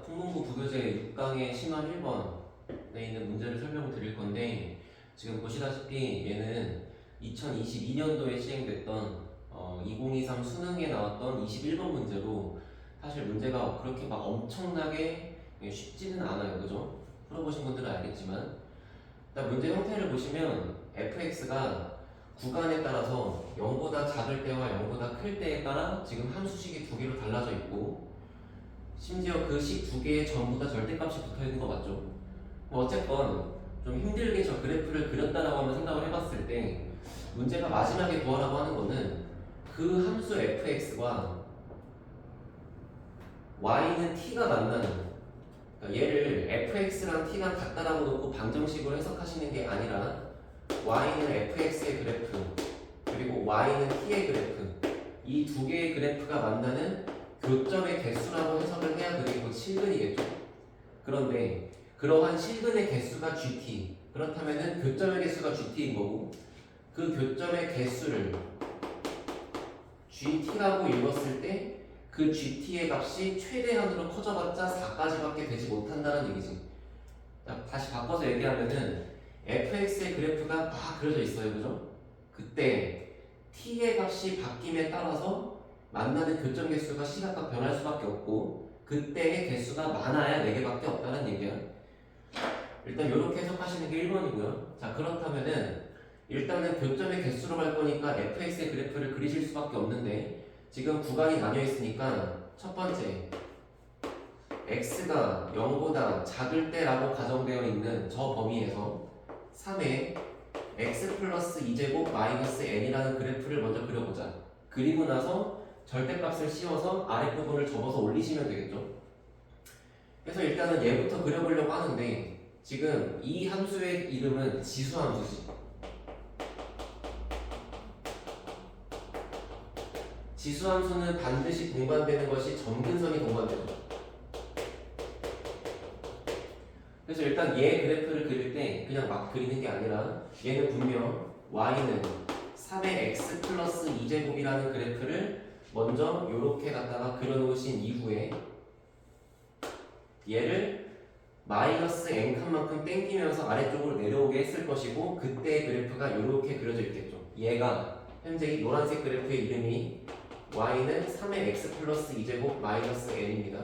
국문고 부교재 6강의 심화 1번에 있는 문제를 설명을 드릴 건데, 지금 보시다시피 얘는 2022년도에 시행됐던 2023 수능에 나왔던 21번 문제로, 사실 문제가 그렇게 막 엄청나게 쉽지는 않아요. 그죠? 풀어보신 분들은 알겠지만, 일단 문제 형태를 보시면 fx가 구간에 따라서 0보다 작을 때와 0보다 클 때에 따라 지금 함수식이 두 개로 달라져 있고, 심지어 그 식 두 개에 전부 다 절대값이 붙어 있는 거 맞죠? 뭐 어쨌건 좀 힘들게 저 그래프를 그렸다라고 한번 생각을 해봤을 때, 문제가 마지막에 구하라고 하는 거는 그 함수 fx와 y는 t가 만나는, 그러니까 얘를 fx랑 t가 같다라고 놓고 방정식으로 해석하시는 게 아니라 y는 fx의 그래프 그리고 y는 t의 그래프, 이 두 개의 그래프가 만나는 교점의 개수라고 해석을 해야 그게 곧 실근이겠죠. 그런데 그러한 실근의 개수가 gt, 그렇다면은 교점의 개수가 gt인 거고, 그 교점의 개수를 gt라고 읽었을 때 그 gt의 값이 최대한으로 커져봤자 4까지밖에 되지 못한다는 얘기지. 다시 바꿔서 얘기하면은 fx의 그래프가 막 그려져 있어요. 그죠? 그때 t의 값이 바뀜에 따라서 만나는 교점 개수가 시각각 변할 수밖에 없고, 그때의 개수가 많아야 4개밖에 없다는 얘기야. 일단 이렇게 해석하시는 게 1번이고요. 자, 그렇다면은 일단은 교점의 개수로 갈 거니까 fx의 그래프를 그리실 수밖에 없는데, 지금 구간이 나뉘어 있으니까 첫 번째 x가 0보다 작을 때라고 가정되어 있는 저 범위에서 3의 x 플러스 2제곱 마이너스 n이라는 그래프를 먼저 그려보자. 그리고 나서 절대값을 씌워서 아랫부분을 접어서 올리시면 되겠죠. 그래서 일단은 얘부터 그려보려고 하는데, 지금 이 함수의 이름은 지수함수지. 지수함수는 반드시 동반되는 것이 점근선이 동반되죠. 그래서 일단 얘 그래프를 그릴 때 그냥 막 그리는 게 아니라, 얘는 분명 y는 3의 x 플러스 2제곱이라는 그래프를 먼저 이렇게 갖다가 그려놓으신 이후에 얘를 마이너스 n칸만큼 땡기면서 아래쪽으로 내려오게 했을 것이고, 그때의 그래프가 이렇게 그려져 있겠죠. 얘가 현재 이 노란색 그래프의 이름이 y는 3의 x 플러스 2제곱 마이너스 n입니다.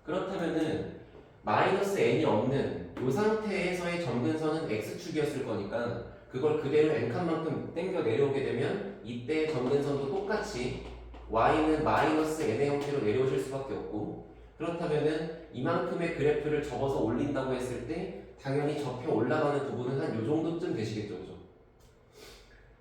그렇다면은 마이너스 n이 없는 이 상태에서의 점근선은 x축이었을 거니까, 그걸 그대로 n칸만큼 땡겨 내려오게 되면 이때의 점근선도 똑같이 y는 마이너스 n의 형태로 내려오실 수밖에 없고, 그렇다면은 이만큼의 그래프를 접어서 올린다고 했을 때 당연히 접혀 올라가는 부분은 한 요 정도쯤 되시겠죠. 그죠?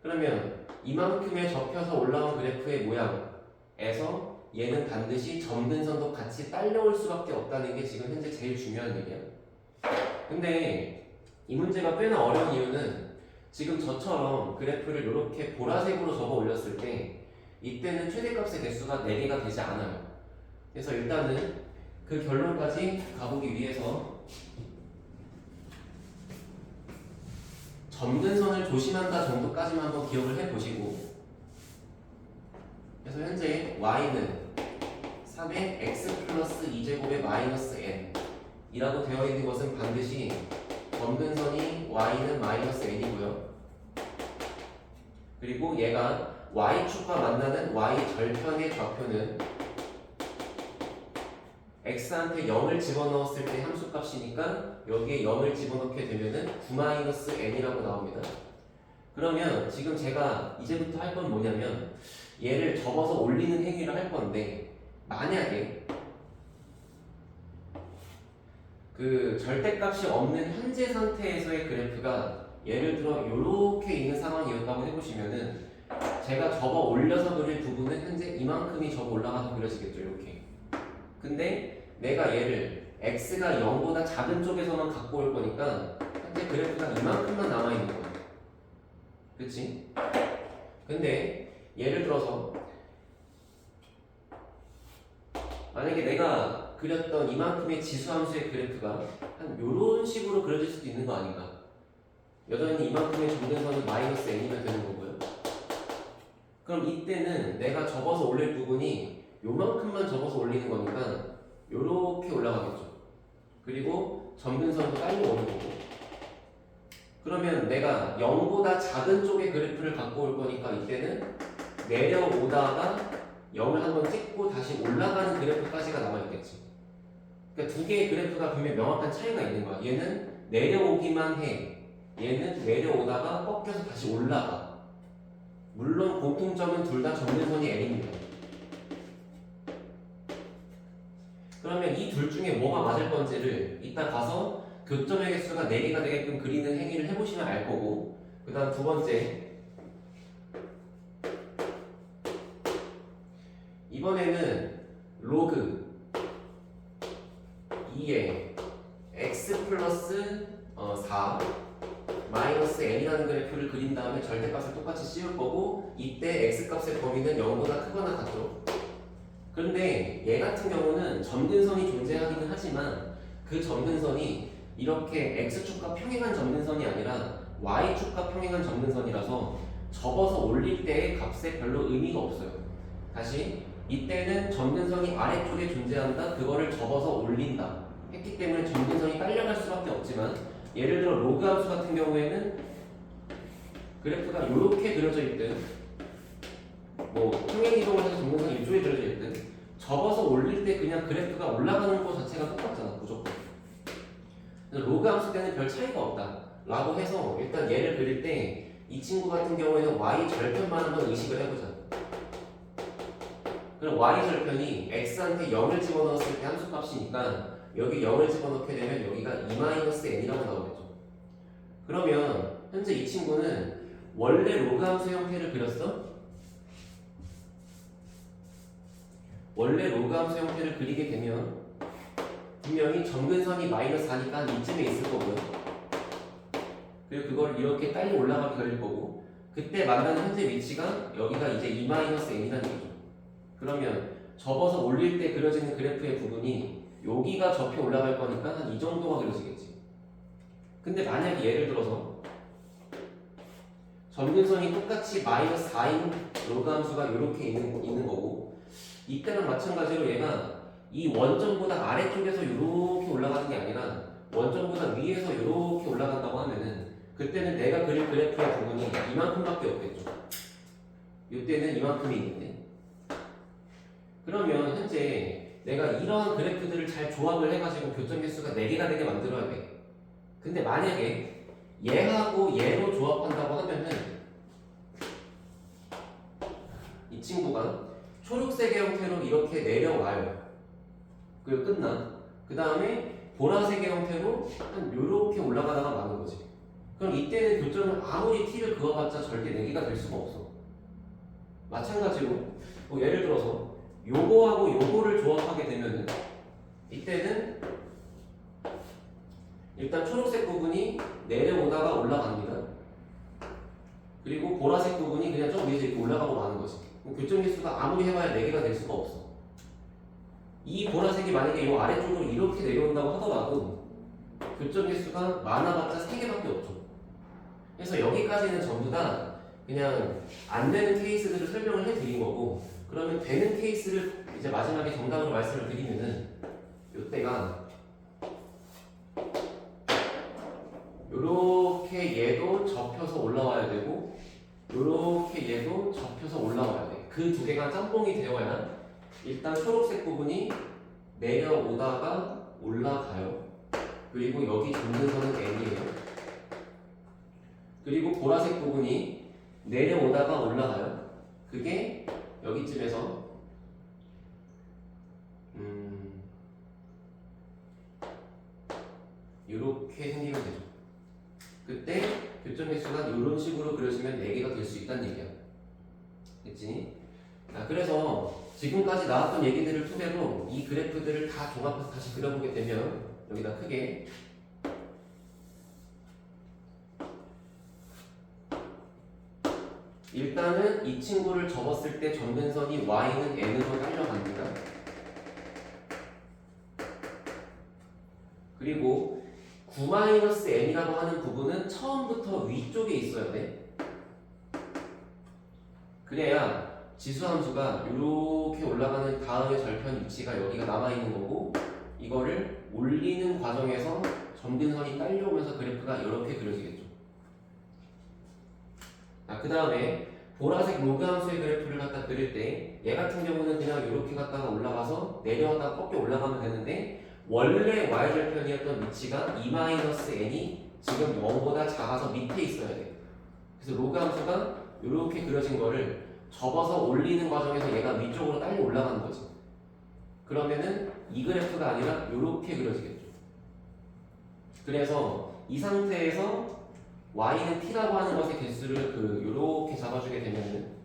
그러면 이만큼의 접혀서 올라온 그래프의 모양에서 얘는 반드시 점근선도 같이 딸려올 수밖에 없다는 게 지금 현재 제일 중요한 얘기야. 근데 이 문제가 꽤나 어려운 이유는, 지금 저처럼 그래프를 이렇게 보라색으로 접어 올렸을 때 이때는 최대값의 개수가 4개가 되지 않아요. 그래서 일단은 그 결론까지 가보기 위해서 점근선을 조심한다 정도까지만 한번 기억을 해보시고, 그래서 현재 y는 3의 x 플러스 2제곱의 마이너스 n 이라고 되어 있는 것은 반드시 점근선이 y는 마이너스 n이고요. 그리고 얘가 y축과 만나는 y 절편의 좌표는 x한테 0을 집어넣었을 때 함수값이니까 여기에 0을 집어넣게 되면은 9-n이라고 나옵니다. 그러면 지금 제가 이제부터 할 건 뭐냐면, 얘를 접어서 올리는 행위를 할 건데, 만약에 그 절대값이 없는 현재 상태에서의 그래프가 예를 들어 이렇게 있는 상황이었다고 해보시면은, 제가 접어 올려서 그릴 부분은 현재 이만큼이 접어 올라가서 그려지겠죠. 이렇게. 근데 내가 얘를 x가 0보다 작은 쪽에서만 갖고 올 거니까 현재 그래프가 이만큼만 남아있는 거야. 그치? 근데 예를 들어서 만약에 내가 그렸던 이만큼의 지수함수의 그래프가 한 요런 식으로 그려질 수도 있는 거 아닌가? 여전히 이만큼의 점근선은 마이너스 n이면 되는 거고요. 그럼 이때는 내가 접어서 올릴 부분이 요만큼만 접어서 올리는 거니까 요렇게 올라가겠죠. 그리고 점근선도 빨리 오는 거고. 그러면 내가 0보다 작은 쪽의 그래프를 갖고 올 거니까 이때는 내려오다가 0을 한번 찍고 다시 올라가는 그래프까지가 남아있겠지. 그러니까 두 개의 그래프가 분명히 명확한 차이가 있는 거야. 얘는 내려오기만 해. 얘는 내려오다가 꺾여서 다시 올라가. 물론 공통점은 둘 다 점근선이 N입니다. 그러면 이 둘 중에 뭐가 맞을 건지를 이따 가서 교점의 개수가 4개가 되게끔 그리는 행위를 해보시면 알 거고, 그 다음 두 번째, 이번에는 로그 2에 x 플러스 4 마이너스 n이라는 그래프를 그린 다음에 절대값을 똑같이 씌울 거고, 이때 x값의 범위는 0보다 크거나 같죠. 그런데 얘 같은 경우는 점근선이 존재하기는 하지만 그 점근선이 이렇게 x축과 평행한 점근선이 아니라 y축과 평행한 점근선이라서 접어서 올릴 때의 값에 별로 의미가 없어요. 다시, 이때는 점근선이 아래쪽에 존재한다, 그거를 접어서 올린다 했기 때문에 점근선이 딸려갈 수밖에 없지만, 예를 들어 로그 함수 같은 경우에는 그래프가 이렇게 그려져 있든 뭐 평행 이동을 해서 점근선이 이쪽에 그려져 있든 접어서 올릴 때 그냥 그래프가 올라가는 거 자체가 똑같잖아, 무조건. 그래서 로그 함수 때는 별 차이가 없다 라고 해서 일단 얘를 그릴 때 이 친구 같은 경우에는 y 절편만 한번 의식을 해보자. 그럼 y 절편이 x한테 0을 집어넣었을 때 함수값이니까 여기 0을 집어넣게 되면 여기가 2-n이라고 나오겠죠. 그러면 현재 이 친구는 원래 로그 함수 형태를 그렸어? 원래 로그 함수 형태를 그리게 되면 분명히 점근선이 -4니까 이쯤에 있을 거고요. 그리고 그걸 이렇게 빨리 올라가게 그릴 거고, 그때 만나는 현재 위치가 여기가 이제 2-n이라는 얘기죠. 그러면 접어서 올릴 때 그려지는 그래프의 부분이 여기가 접혀 올라갈 거니까 한 이 정도가 그려지겠지. 근데 만약에 예를 들어서 점근선이 똑같이 -4인 로그 함수가 이렇게 있는 거고, 이때랑 마찬가지로 얘가 이 원점보다 아래쪽에서 이렇게 올라가는 게 아니라 원점보다 위에서 이렇게 올라간다고 하면은 그때는 내가 그릴 그래프의 부분이 이만큼밖에 없겠죠. 이때는 이만큼이 있는데, 그러면 현재 내가 이러한 그래프들을 잘 조합을 해가지고 교점 개수가 4개가 되게 만들어야 돼. 근데 만약에 얘하고 얘로 조합한다고 하면은 이 친구가 초록색의 형태로 이렇게 내려와요. 그리고 끝나. 그 다음에 보라색의 형태로 한 요렇게 올라가다가 마는 거지. 그럼 이때는 교점을 아무리 t를 그어봤자 절대 4개가 될 수가 없어. 마찬가지로 뭐 예를 들어서 요거하고 요거를 조합하게 되면은 이때는 일단 초록색 부분이 내려오다가 올라갑니다. 그리고 보라색 부분이 그냥 저 위에서 이렇게 올라가고 마는 거지. 교점 개수가 아무리 해봐야 4개가 될 수가 없어. 이 보라색이 만약에 이 아래쪽으로 이렇게 내려온다고 하더라도 교점 개수가 많아봤자 3개밖에 없죠. 그래서 여기까지는 전부 다 그냥 안 되는 케이스들을 설명을 해드린 거고, 그러면 되는 케이스를 이제 마지막에 정답으로 말씀을 드리면은 이때가 요렇게 얘도 접혀서 올라와야 되고 요렇게 얘도 접혀서 올라와야 돼. 그 두 개가 짬뽕이 되어야 일단 초록색 부분이 내려오다가 올라가요. 그리고 여기 점근선은 n이에요. 그리고 보라색 부분이 내려오다가 올라가요. 그게 여기쯤에서 이렇게 생기면 되죠. 그때 교점 개수가 이런 식으로 그려지면 4개가 될 수 있다는 얘기야. 됐지? 자, 그래서 지금까지 나왔던 얘기들을 토대로 이 그래프들을 다 종합해서 다시 그려보게 되면 여기다 크게 일단은 이 친구를 접었을 때 점근선이 y는 n으로 딸려갑니다. 그리고 9-n이라고 하는 부분은 처음부터 위쪽에 있어야 돼. 그래야 지수함수가 이렇게 올라가는 다음의 절편 위치가 여기가 남아있는 거고 이거를 올리는 과정에서 점근선이 딸려오면서 그래프가 이렇게 그려지겠죠. 자, 그 다음에 보라색 로그 함수의 그래프를 갖다 그릴 때 얘 같은 경우는 그냥 이렇게 갔다가 올라가서 내려왔다가 꺾여 올라가면 되는데 원래 y절편이었던 위치가 2-n이 지금 0보다 작아서 밑에 있어야 돼요. 그래서 로그 함수가 이렇게 그려진 거를 접어서 올리는 과정에서 얘가 위쪽으로 딸려 올라가는 거지. 그러면은 이 그래프가 아니라 이렇게 그려지겠죠. 그래서 이 상태에서 y는 t라고 하는 것의 개수를 요렇게 잡아주게 되면은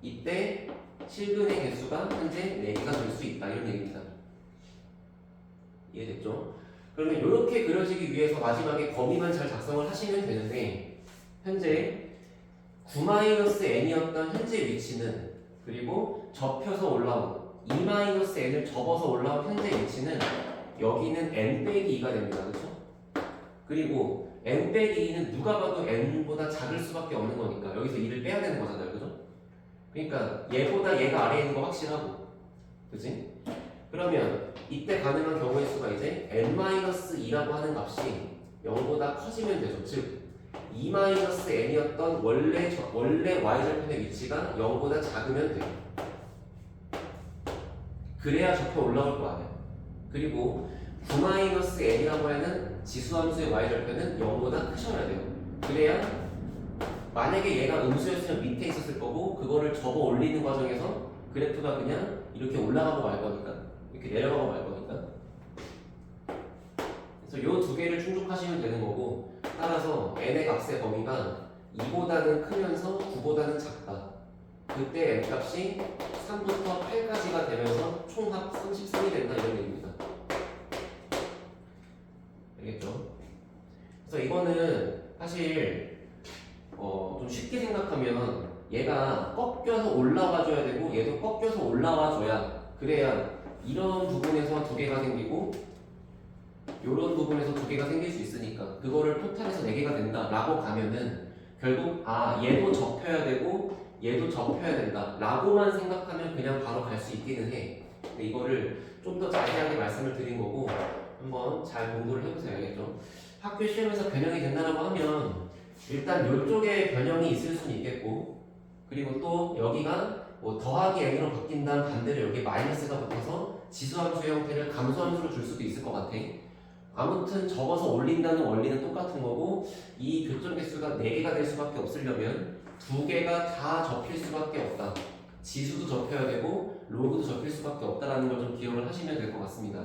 이때 실근의 개수가 현재 4개가 될 수 있다 이런 얘기입니다. 이해됐죠? 그러면 이렇게 그려지기 위해서 마지막에 범위만 잘 작성을 하시면 되는데 현재 9-n이었던 현재 위치는 그리고 접혀서 올라온 2-n을 접어서 올라온 현재 위치는 여기는 n-2가 됩니다. 그렇죠? 그리고 n-2는 누가 봐도 n보다 작을 수밖에 없는 거니까 여기서 2를 빼야 되는 거잖아요. 그죠? 그러니까 얘보다 얘가 아래에 있는 거 확실하고 그치? 그러면 이때 가능한 경우의 수가 이제 n-2라고 하는 값이 0보다 커지면 되죠. 즉 2-n이었던 원래 y절편의 위치가 0보다 작으면 돼요. 그래야 접혀 올라올 거 아니야. 그리고 9-n이라고 하는 지수함수의 y절편은 0보다 크셔야 돼요. 그래야 만약에 얘가 음수였으면 밑에 있었을 거고 그거를 접어 올리는 과정에서 그래프가 그냥 이렇게 올라가고 말 거니까 이렇게 내려가고 말 거니까 그래서 요 두 개를 충족하시면 되는 거고 따라서 n의 값의 범위가 2보다는 크면서 9보다는 작다. 그때 n 값이 3부터 8까지가 되면서 총합 33이 된다 이런 얘기입니다. 알겠죠? 그래서 이거는 사실 좀 쉽게 생각하면 얘가 꺾여서 올라와줘야 되고 얘도 꺾여서 올라와줘야 그래야 이런 부분에서 두 개가 생기고 이런 부분에서 두 개가 생길 수 있으니까 그거를 토탈해서 4개가 된다라고 가면은 결국 얘도 접혀야 되고 얘도 접혀야 된다 라고만 생각하면 그냥 바로 갈 수 있기는 해. 근데 이거를 좀 더 자세하게 말씀을 드린 거고 한번 잘 공부를 해보세요. 알겠죠? 학교 시험에서 변형이 된다라고 하면 일단 이쪽에 변형이 있을 수는 있겠고 그리고 또 여기가 뭐 더하기 n으로 바뀐 다음 반대로 여기 마이너스가 붙어서 지수함수 형태를 감소함수로 줄 수도 있을 것 같아. 아무튼 접어서 올린다는 원리는 똑같은 거고 이 교점 개수가 4개가 될 수밖에 없으려면 2개가 다 접힐 수밖에 없다. 지수도 접혀야 되고 로그도 접힐 수밖에 없다라는 걸 좀 기억을 하시면 될 것 같습니다.